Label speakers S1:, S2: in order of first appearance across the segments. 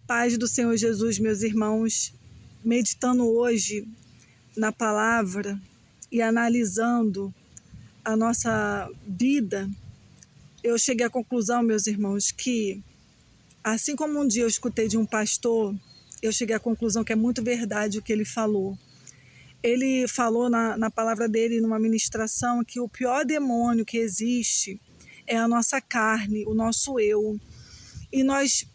S1: Paz do Senhor Jesus, meus irmãos, meditando hoje na palavra e analisando a nossa vida, eu cheguei à conclusão, meus irmãos, que assim como um dia eu escutei de um pastor, eu cheguei à conclusão que é muito verdade o que ele falou. Ele falou na palavra dele, numa ministração, que o pior demônio que existe é a nossa carne, o nosso eu. E nós,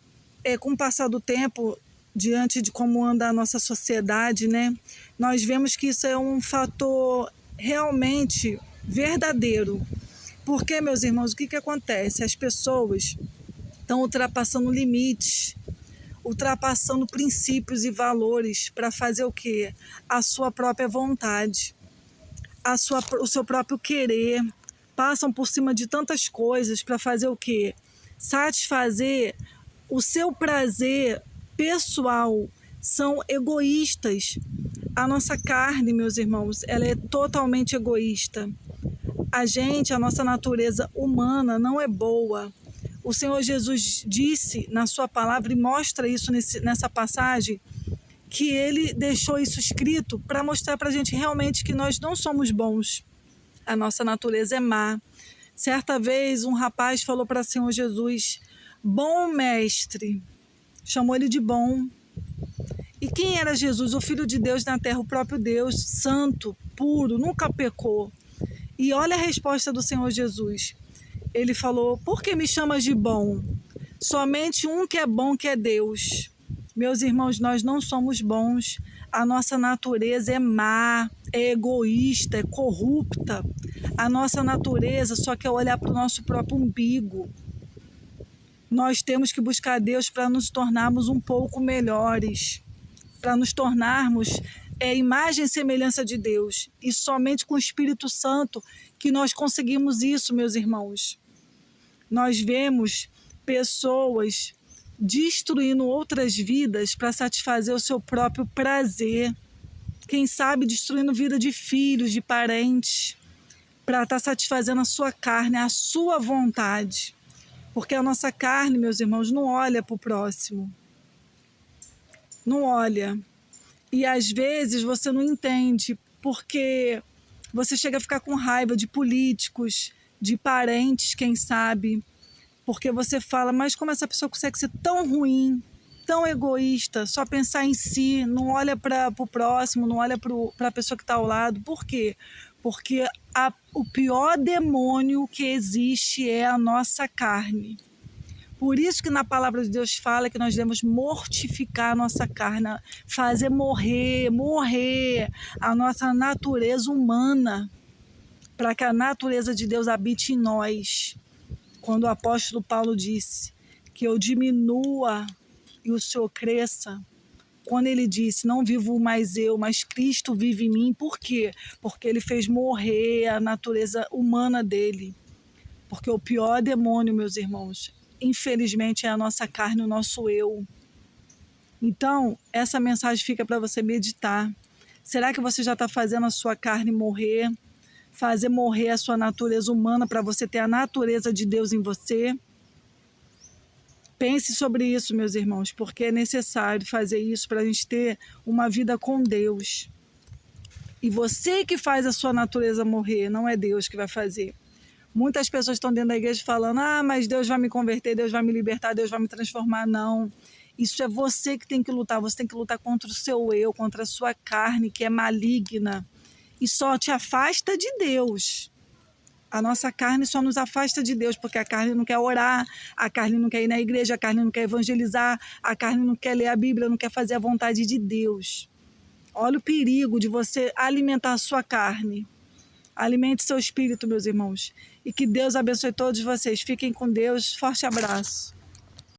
S1: com o passar do tempo, diante de como anda a nossa sociedade, né, nós vemos que isso é um fator realmente verdadeiro. Porque, meus irmãos, o que acontece? As pessoas estão ultrapassando limites, ultrapassando princípios e valores para fazer o quê? A sua própria vontade, o seu próprio querer. Passam por cima de tantas coisas para fazer o quê? Satisfazer o seu prazer pessoal. São egoístas. A nossa carne, meus irmãos, ela é totalmente egoísta. A nossa natureza humana não é boa. O Senhor Jesus disse na sua palavra e mostra isso nessa passagem, que ele deixou isso escrito para mostrar para a gente realmente que nós não somos bons. A nossa natureza é má. Certa vez um rapaz falou para o Senhor Jesus: bom mestre, chamou ele de bom. E quem era Jesus? O Filho de Deus na terra, o próprio Deus, santo, puro, nunca pecou. E olha a resposta do Senhor Jesus. Ele falou: por que me chamas de bom? Somente um que é bom, que é Deus. Meus irmãos, nós não somos bons. A nossa natureza é má, é egoísta, é corrupta. A nossa natureza só quer olhar para o nosso próprio umbigo. Nós temos que buscar Deus para nos tornarmos um pouco melhores, para nos tornarmos imagem e semelhança de Deus. E somente com o Espírito Santo que nós conseguimos isso, meus irmãos. Nós vemos pessoas destruindo outras vidas para satisfazer o seu próprio prazer. Quem sabe destruindo vida de filhos, de parentes, para estar satisfazendo a sua carne, a sua vontade. Porque a nossa carne, meus irmãos, não olha para o próximo. Não olha. E às vezes você não entende, porque você chega a ficar com raiva de políticos, de parentes, quem sabe. Porque você fala: mas como essa pessoa consegue ser tão ruim, tão egoísta, só pensar em si, não olha para o próximo, não olha para a pessoa que está ao lado. Por quê? Porque o pior demônio que existe é a nossa carne. Por isso que na palavra de Deus fala que nós devemos mortificar a nossa carne, fazer morrer a nossa natureza humana, para que a natureza de Deus habite em nós. Quando o apóstolo Paulo disse que eu diminua e o Senhor cresça, quando ele disse: não vivo mais eu, mas Cristo vive em mim. Por quê? Porque ele fez morrer a natureza humana dele. Porque o pior demônio, meus irmãos, infelizmente é a nossa carne, o nosso eu. Então, essa mensagem fica para você meditar. Será que você já está fazendo a sua carne morrer? Fazer morrer a sua natureza humana para você ter a natureza de Deus em você? Pense sobre isso, meus irmãos, porque é necessário fazer isso para a gente ter uma vida com Deus. E você que faz a sua natureza morrer, não é Deus que vai fazer. Muitas pessoas estão dentro da igreja falando: mas Deus vai me converter, Deus vai me libertar, Deus vai me transformar. Não, isso é você que tem que lutar. Você tem que lutar contra o seu eu, contra a sua carne, que é maligna. E só te afasta de Deus. A nossa carne só nos afasta de Deus, porque a carne não quer orar, a carne não quer ir na igreja, a carne não quer evangelizar, a carne não quer ler a Bíblia, não quer fazer a vontade de Deus. Olha o perigo de você alimentar a sua carne. Alimente seu espírito, meus irmãos. E que Deus abençoe todos vocês. Fiquem com Deus. Forte abraço.